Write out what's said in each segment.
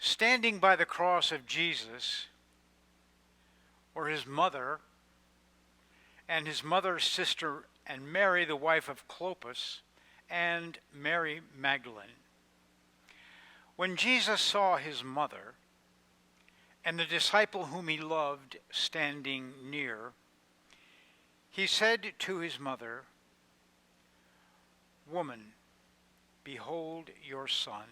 Standing by the cross of Jesus were his mother and his mother's sister, and Mary, the wife of Clopas, and Mary Magdalene. When Jesus saw his mother and the disciple whom he loved standing near, he said to his mother, "Woman, behold your son."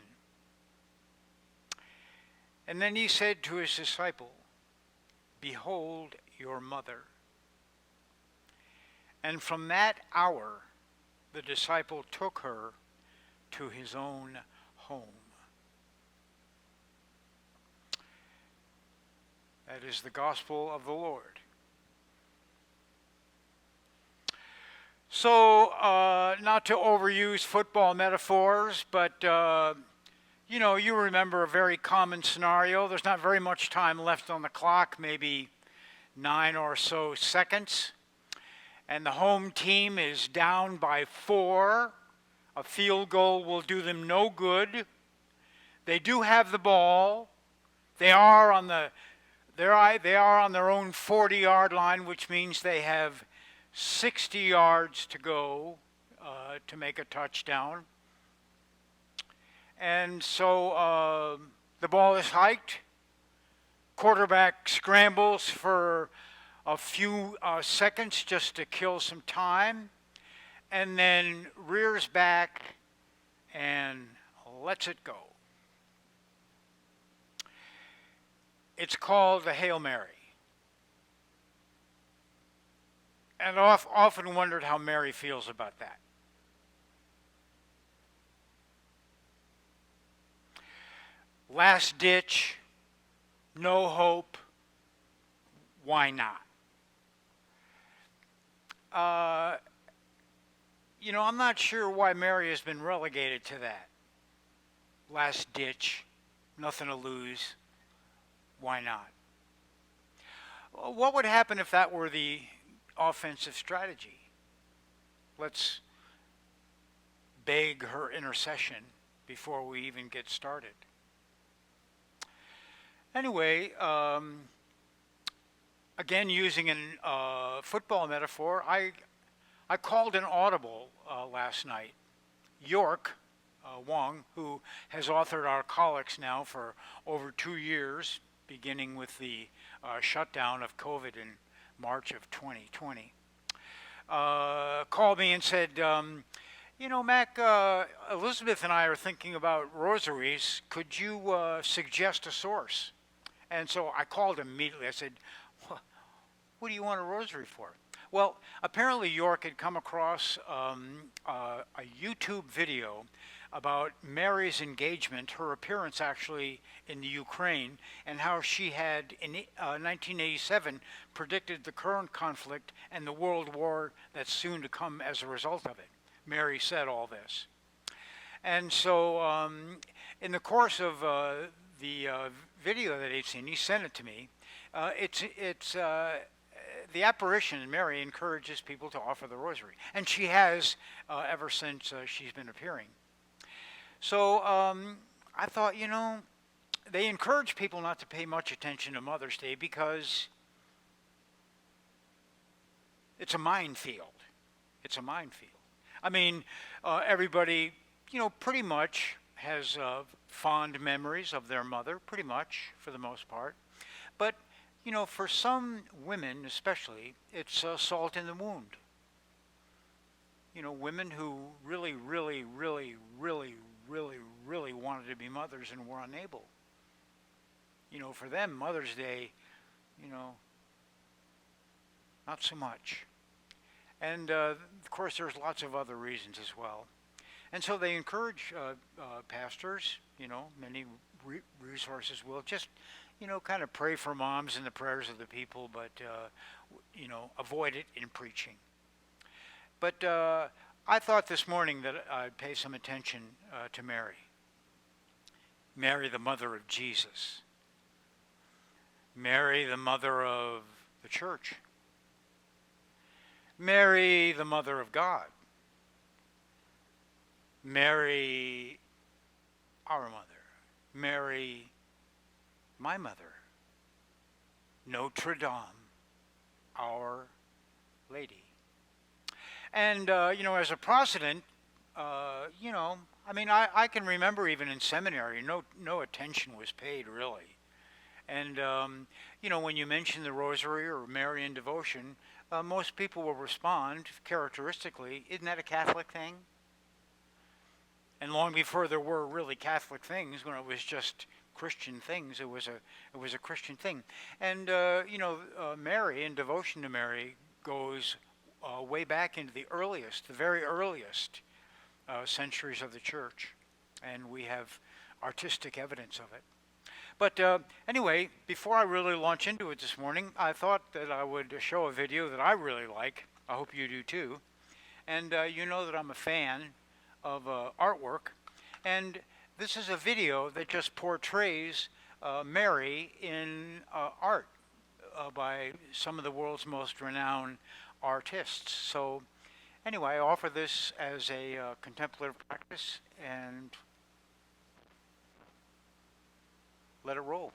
And then he said to his disciple, "Behold your mother." And from that hour, the disciple took her to his own home. That is the gospel of the Lord. So, not to overuse football metaphors, but you remember a very common scenario. There's not very much time left on the clock, maybe 9 or so seconds. And the home team is down by 4. A field goal will do them no good. They do have the ball. They are on their own 40-yard line, which means they have 60 yards to go to make a touchdown. And so the ball is hiked. Quarterback scrambles for a few seconds just to kill some time, and then rears back and lets it go. It's called the Hail Mary. And I've often wondered how Mary feels about that. Last ditch, no hope, why not? I'm not sure why Mary has been relegated to that. Last ditch, nothing to lose, why not? What would happen if that were the offensive strategy? Let's beg her intercession before we even get started. Anyway, again, using a football metaphor, I called an audible last night. York Wong, who has authored our collects now for over 2 years, beginning with the shutdown of COVID in March of 2020, called me and said, Mac, Elizabeth and I are thinking about rosaries. Could you suggest a source? And so I called him immediately. I said, what do you want a rosary for? Well, apparently York had come across a YouTube video about Mary's engagement, her appearance actually in the Ukraine, and how she had in 1987 predicted the current conflict and the world war that's soon to come as a result of it. Mary said all this. And so in the course of the video that he'd seen, he sent it to me. It's the apparition, Mary encourages people to offer the rosary. And she has ever since she's been appearing. So I thought, they encourage people not to pay much attention to Mother's Day because it's a minefield. It's a minefield. I mean, everybody, pretty much has fond memories of their mother, pretty much, for the most part. But, for some women especially, it's salt in the wound. Women who really, really, really, really, really, really wanted to be mothers and were unable. For them, Mother's Day, not so much. And, of course, there's lots of other reasons as well. And so they encourage pastors, many resources will just, kind of pray for moms and the prayers of the people, but, avoid it in preaching. But I thought this morning that I'd pay some attention to Mary. Mary, the mother of Jesus. Mary, the mother of the church. Mary, the mother of God. Mary, our mother. Mary, my mother, Notre Dame, Our Lady. And, as a Protestant, I can remember even in seminary, no attention was paid really. And, when you mention the Rosary or Marian devotion, most people will respond characteristically, isn't that a Catholic thing? And long before there were really Catholic things, when it was just Christian things, it was a Christian thing. And, Mary and devotion to Mary goes way back into the very earliest centuries of the church. And we have artistic evidence of it. But anyway, before I really launch into it this morning, I thought that I would show a video that I really like. I hope you do too. And you know that I'm a fan of artwork. And this is a video that just portrays Mary in art by some of the world's most renowned artists. So anyway, I offer this as a contemplative practice, and let it roll.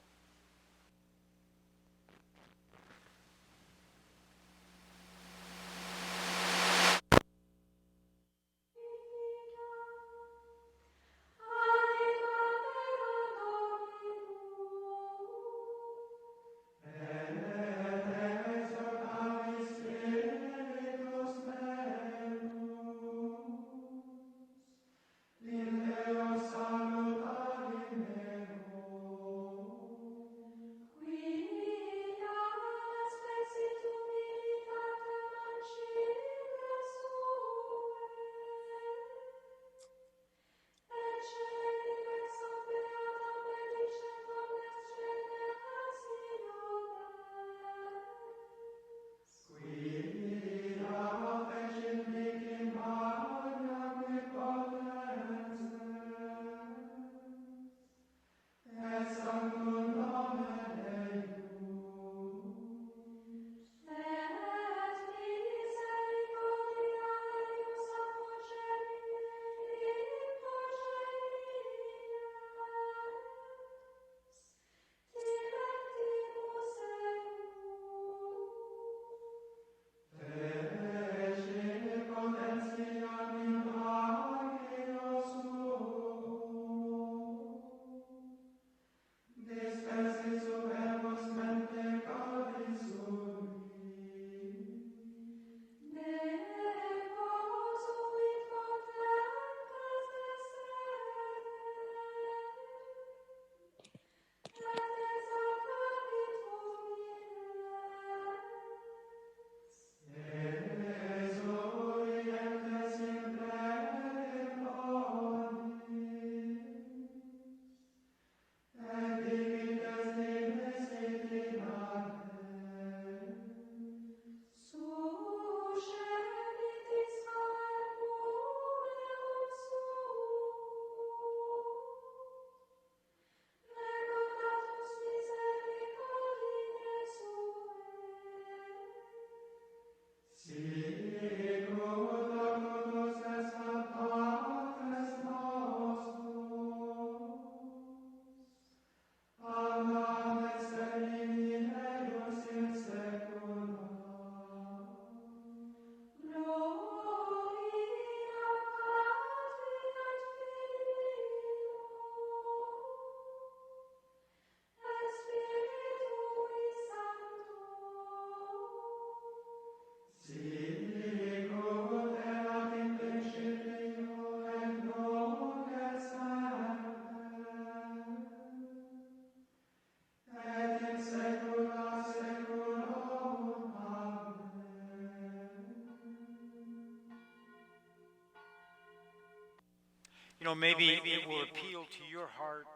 Maybe it will appeal to your heart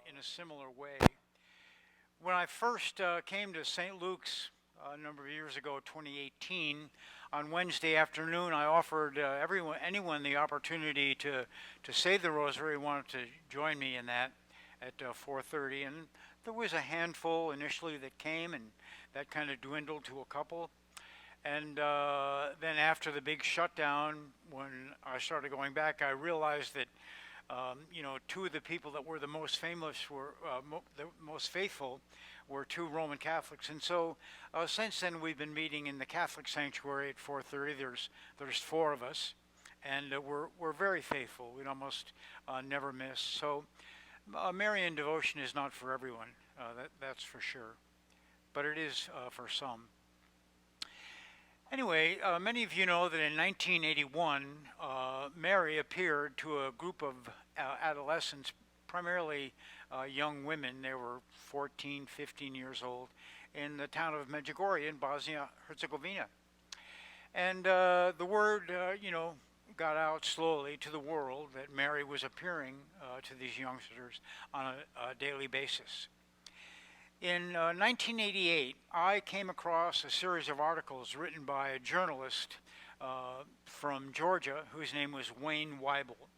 in a similar way. When I first came to St. Luke's a number of years ago, 2018, on Wednesday afternoon, I offered anyone the opportunity to say the Rosary, wanted to join me in that at 4:30, and there was a handful initially that came, and that kind of dwindled to a couple. And then after the big shutdown, when I started going back, I realized that Two of the people that were the most famous were the most faithful were two Roman Catholics, and so since then we've been meeting in the Catholic sanctuary at 4:30. There's four of us, and we're very faithful. We'd almost never miss. So Marian devotion is not for everyone, that's for sure, but it is for some. Anyway, many of you know that in 1981, Mary appeared to a group of adolescents, primarily young women. They were 14, 15 years old, in the town of Medjugorje in Bosnia-Herzegovina. And the word, got out slowly to the world that Mary was appearing to these youngsters on a daily basis. In 1988, I came across a series of articles written by a journalist from Georgia whose name was Wayne Weibel.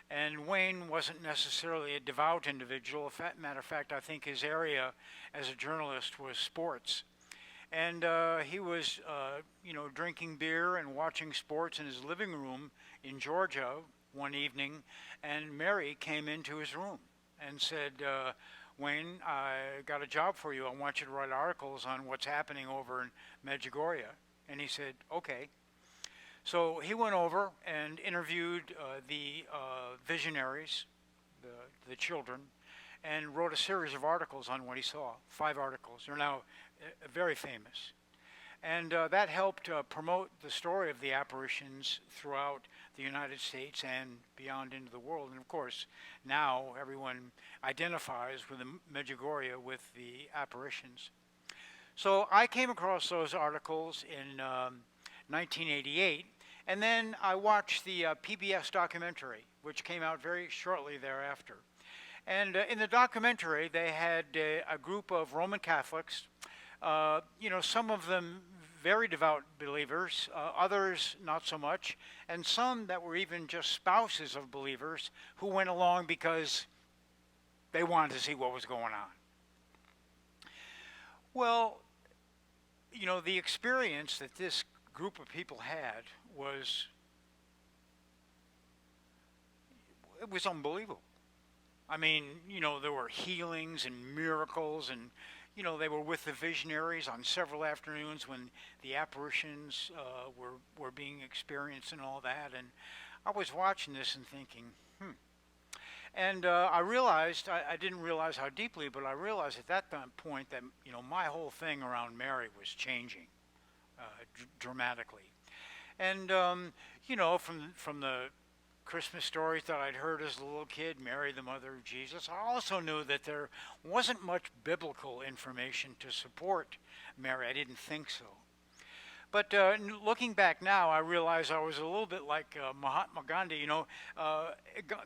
And Wayne wasn't necessarily a devout individual. Matter of fact, I think his area as a journalist was sports. And he was, drinking beer and watching sports in his living room in Georgia one evening, and Mary came into his room and said, Wayne, I got a job for you. I want you to write articles on what's happening over in Medjugorje. And he said, okay. So he went over and interviewed the visionaries, the children, and wrote a series of articles on what he saw, 5 articles. They're now very famous. And that helped promote the story of the apparitions throughout the United States and beyond into the world. And of course, now everyone identifies with the Medjugorje with the apparitions. So I came across those articles in 1988, and then I watched the PBS documentary, which came out very shortly thereafter. And in the documentary, they had a group of Roman Catholics, some of them very devout believers, others not so much, and some that were even just spouses of believers who went along because they wanted to see what was going on. Well, the experience that this group of people had it was unbelievable. I mean, there were healings and miracles, and they were with the visionaries on several afternoons when the apparitions were being experienced and all that. And I was watching this and thinking, And I realized, I didn't realize how deeply, but I realized at that point that, my whole thing around Mary was changing dramatically. And, from the Christmas stories that I'd heard as a little kid, Mary, the mother of Jesus, I also knew that there wasn't much biblical information to support Mary. I didn't think so. But looking back now, I realize I was a little bit like Mahatma Gandhi.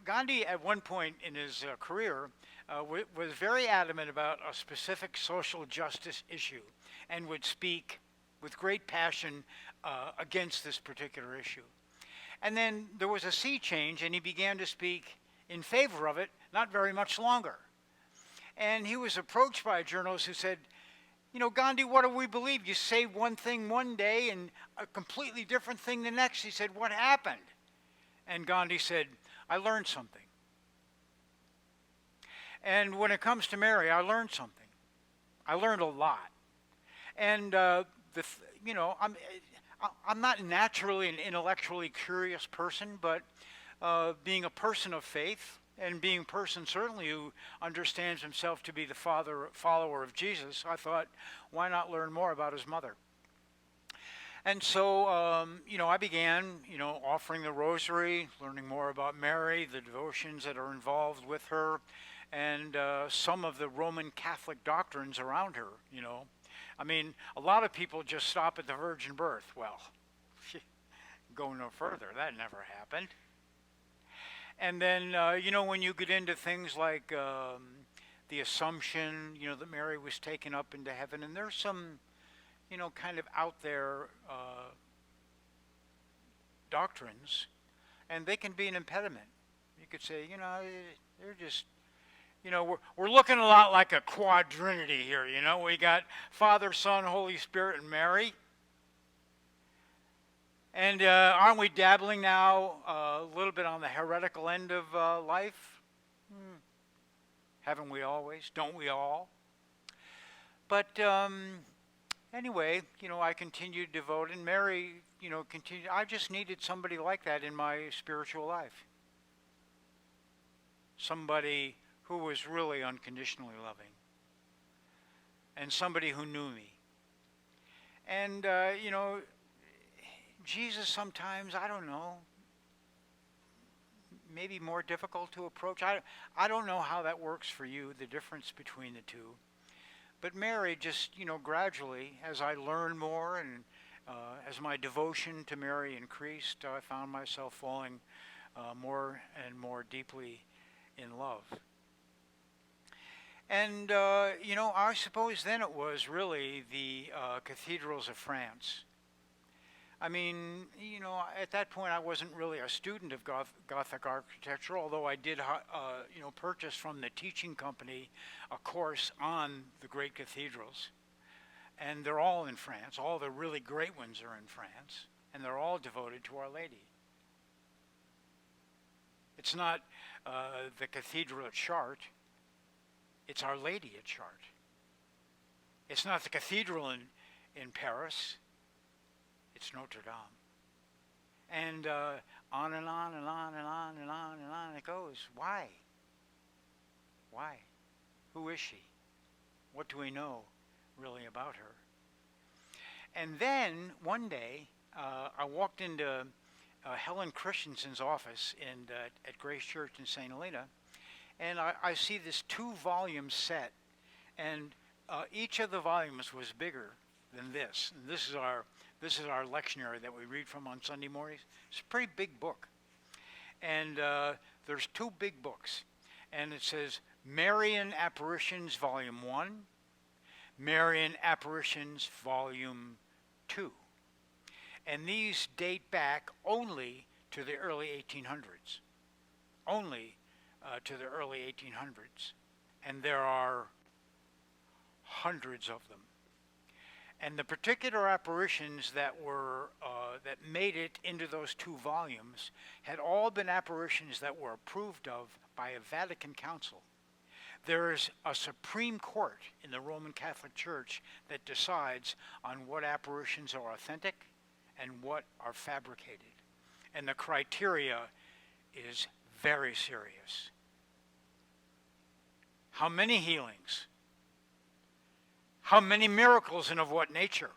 Gandhi at one point in his career was very adamant about a specific social justice issue and would speak with great passion against this particular issue. And then there was a sea change, and he began to speak in favor of it not very much longer. And he was approached by a journalist who said, Gandhi, what do we believe? You say one thing one day and a completely different thing the next. He said, what happened? And Gandhi said, I learned something. And when it comes to Mary, I learned something. I learned a lot. And, I'm not naturally an intellectually curious person, but being a person of faith, and being a person certainly who understands himself to be the follower of Jesus, I thought, why not learn more about his mother? And so, I began, offering the rosary, learning more about Mary, the devotions that are involved with her, and some of the Roman Catholic doctrines around her, I mean, a lot of people just stop at the virgin birth. Well, go no further. That never happened. And then, when you get into things like the Assumption, that Mary was taken up into heaven, and there's some, kind of out there doctrines, and they can be an impediment. You could say, they're just, we're looking a lot like a quadrinity here, we got Father, Son, Holy Spirit, and Mary. And aren't we dabbling now a little bit on the heretical end of life? Hmm. Haven't we always? Don't we all? But anyway, I continued to devote, and Mary, continued. I just needed somebody like that in my spiritual life. Somebody who was really unconditionally loving, and somebody who knew me. And, Jesus sometimes, I don't know, maybe more difficult to approach. I don't know how that works for you, the difference between the two. But Mary just, gradually, as I learned more and as my devotion to Mary increased, I found myself falling more and more deeply in love. And, I suppose then it was really the Cathedrals of France. I mean, at that point I wasn't really a student of Gothic architecture, although I did, purchase from the teaching company a course on the great cathedrals. And they're all in France. All the really great ones are in France. And they're all devoted to Our Lady. It's not the cathedral at Chartres. It's Our Lady at Chartres. It's not the cathedral in Paris. It's Notre Dame. And on and on and on and on and on and on it goes. Why? Why? Who is she? What do we know really about her? And then one day I walked into Helen Christensen's office at Grace Church in St. Helena, and I see this 2-volume set, and each of the volumes was bigger than this. And this is our lectionary that we read from on Sunday mornings. It's a pretty big book. And there's 2 big books. And it says Marian Apparitions Volume 1, Marian Apparitions Volume 2. And these date back only to the early 1800s. Only to the early 1800s. And there are hundreds of them. And the particular apparitions that made it into those 2 volumes had all been apparitions that were approved of by a Vatican Council. There is a Supreme Court in the Roman Catholic Church that decides on what apparitions are authentic and what are fabricated. And the criteria is very serious. How many healings? How many miracles and of what nature?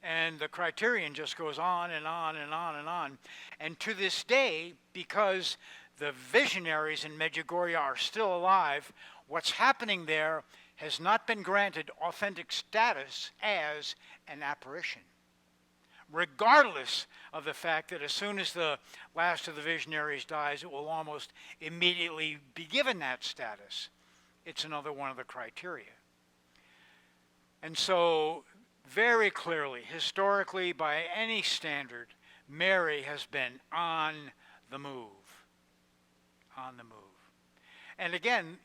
And the criterion just goes on and on and on and on. And to this day, because the visionaries in Medjugorje are still alive, what's happening there has not been granted authentic status as an apparition, regardless of the fact that as soon as the last of the visionaries dies, it will almost immediately be given that status. It's another one of the criteria. And so, very clearly, historically, by any standard, Mary has been on the move. On the move. And again,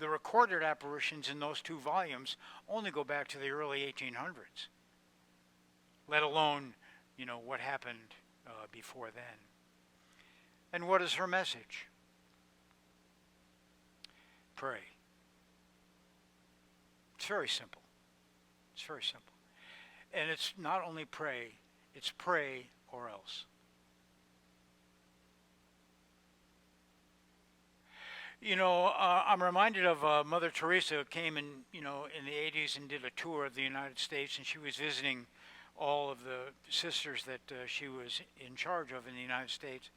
the recorded apparitions in those 2 volumes only go back to the early 1800s, let alone, what happened before then. And what is her message? Pray. It's very simple. It's very simple. And it's not only pray, it's pray or else. I'm reminded of Mother Teresa, who came in the 80s and did a tour of the United States, and she was visiting all of the sisters that she was in charge of in the United States.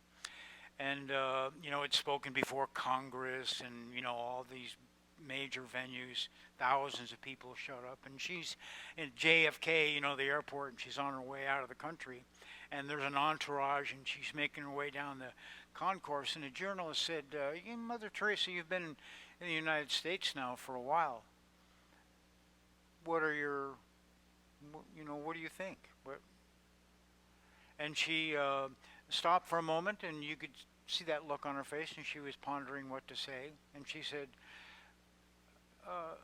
And, had spoken before Congress and, all these major venues. Thousands of people showed up, and she's in JFK, the airport, and she's on her way out of the country, and there's an entourage, and she's making her way down the concourse, and a journalist said, Mother Teresa, you've been in the United States now for a while. What do you think? And she stopped for a moment, and you could see that look on her face, and she was pondering what to say, and she said,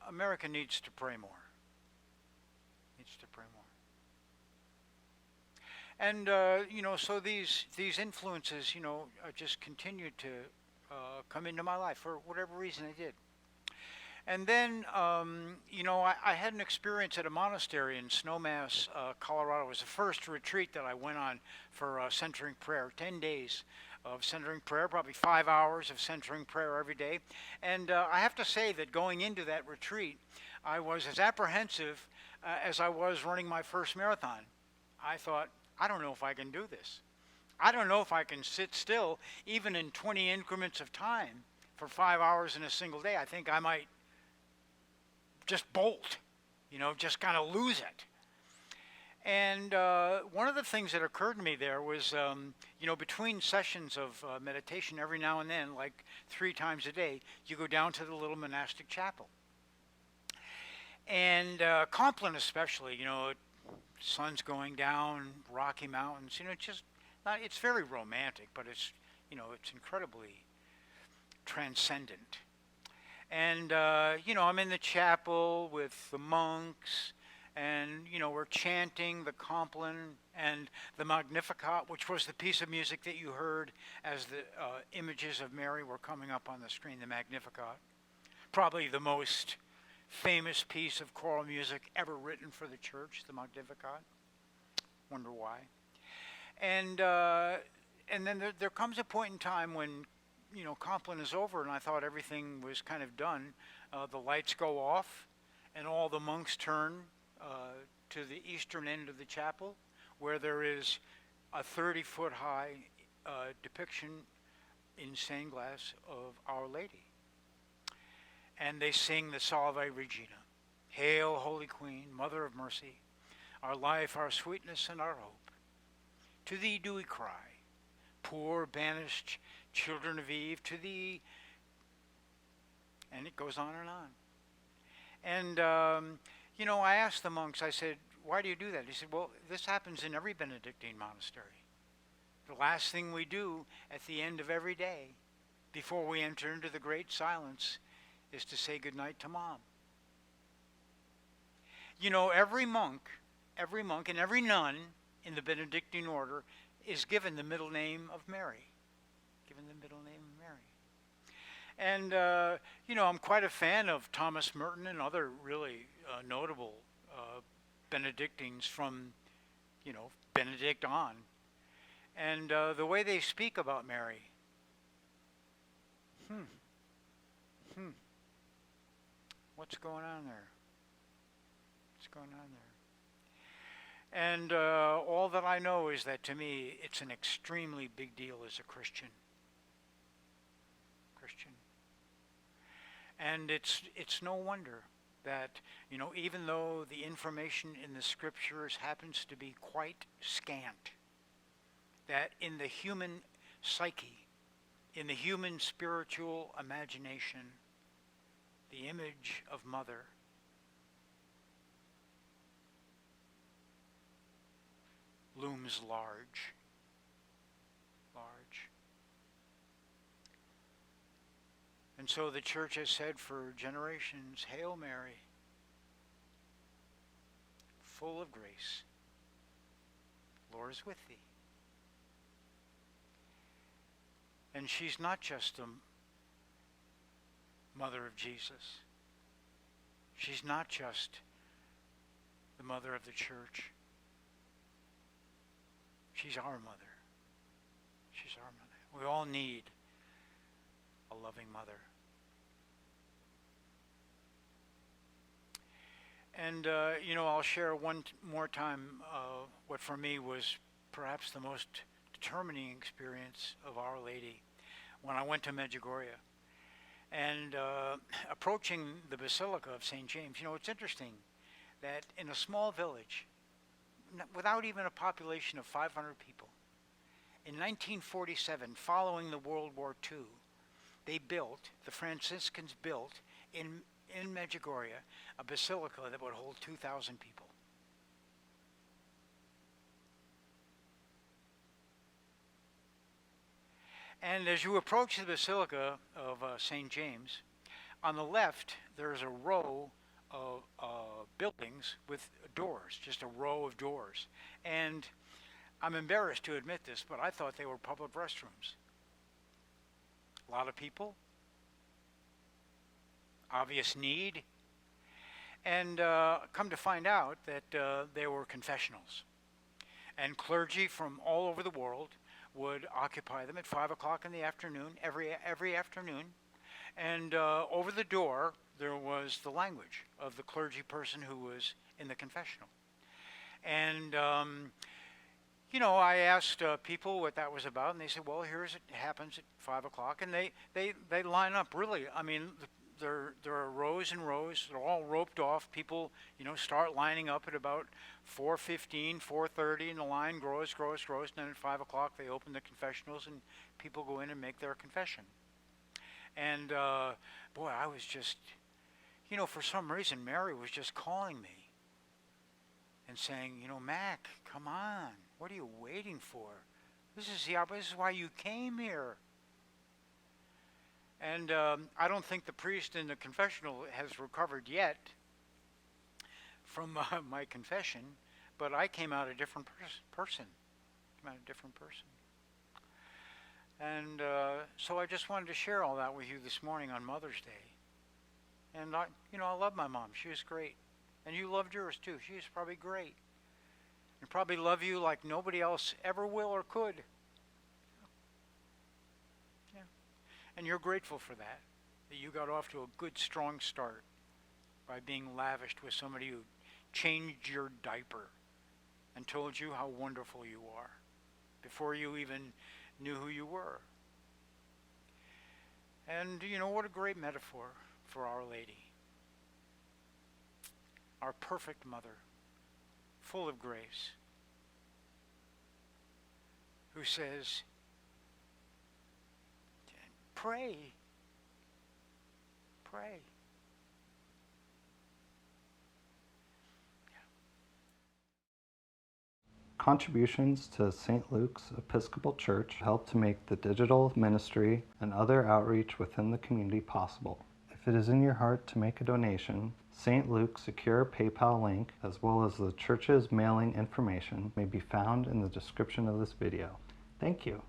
America needs to pray more. Needs to pray more. And so these influences, just continued to come into my life for whatever reason they did. And then, I had an experience at a monastery in Snowmass, Colorado. It was the first retreat that I went on for centering prayer, 10 days of centering prayer, probably 5 hours of centering prayer every day. And I have to say that going into that retreat, I was as apprehensive as I was running my first marathon. I thought, I don't know if I can do this. I don't know if I can sit still, even in 20 increments of time, for 5 hours in a single day. I think I might just bolt, just kind of lose it. And one of the things that occurred to me there was, between sessions of meditation, every now and then, like 3 times a day, you go down to the little monastic chapel. And Compline especially, sun's going down, Rocky Mountains, it's very romantic, but it's incredibly transcendent. And, I'm in the chapel with the monks, and, we're chanting the Compline and the Magnificat, which was the piece of music that you heard as the images of Mary were coming up on the screen, the Magnificat. Probably the most famous piece of choral music ever written for the church, the Magnificat. Wonder why. And then there comes a point in time when Compline is over, and I thought everything was kind of done. The lights go off, and all the monks turn to the eastern end of the chapel, where there is a 30-foot high depiction in stained glass of Our Lady. And they sing the Salve Regina. Hail, Holy Queen, Mother of Mercy, our life, our sweetness, and our hope. To thee do we cry, poor, banished children of Eve, to thee, and it goes on and on. And, I asked the monks, I said, why do you do that? He said, well, this happens in every Benedictine monastery. The last thing we do at the end of every day, before we enter into the great silence, is to say goodnight to Mom. Every monk and every nun in the Benedictine order is given the middle name of Mary. And, I'm quite a fan of Thomas Merton and other really notable Benedictines from, Benedict on. And the way they speak about Mary. What's going on there? And all that I know is that to me, it's an extremely big deal as a Christian. And it's no wonder that, even though the information in the scriptures happens to be quite scant, that in the human psyche, in the human spiritual imagination, the image of Mother looms large. And so the church has said for generations, Hail Mary, full of grace, Lord is with thee. And she's not just the mother of Jesus. She's not just the mother of the church. She's our mother. We all need a loving mother. And, I'll share one more time what for me was perhaps the most determining experience of Our Lady when I went to Medjugorje. And approaching the Basilica of St James, it's interesting that in a small village, without even a population of 500 people, in 1947, following the World War II, the Franciscans built in Medjugorje a basilica that would hold 2,000 people. And as you approach the Basilica of St. James, on the left there's a row of buildings with doors, just a row of doors. And I'm embarrassed to admit this, but I thought they were public restrooms. A lot of people, obvious need, and come to find out that they were confessionals. And clergy from all over the world would occupy them at 5 o'clock in the afternoon, every afternoon. And over the door, there was the language of the clergy person who was in the confessional. And, I asked people what that was about, and they said, well, it happens at 5 o'clock. And they line up, really. I mean, there are rows and rows. They're all roped off. People, start lining up at about 4:15, 4:30, and the line grows. And then at 5 o'clock, they open the confessionals, and people go in and make their confession. And, boy, I was just, for some reason, Mary was just calling me and saying, Mac, come on. What are you waiting for? This is why you came here. And I don't think the priest in the confessional has recovered yet from my confession, but I came out a different person. And so I just wanted to share all that with you this morning on Mother's Day. And I love my mom. She was great. And you loved yours too. She was probably great. And probably love you like nobody else ever will or could. Yeah. And you're grateful for that you got off to a good, strong start by being lavished with somebody who changed your diaper and told you how wonderful you are before you even knew who you were. And what a great metaphor for Our Lady. Our perfect mother, full of grace, who says, pray. Contributions to St. Luke's Episcopal Church help to make the digital ministry and other outreach within the community possible. If it is in your heart to make a donation, St. Luke's secure PayPal link, as well as the church's mailing information, may be found in the description of this video. Thank you.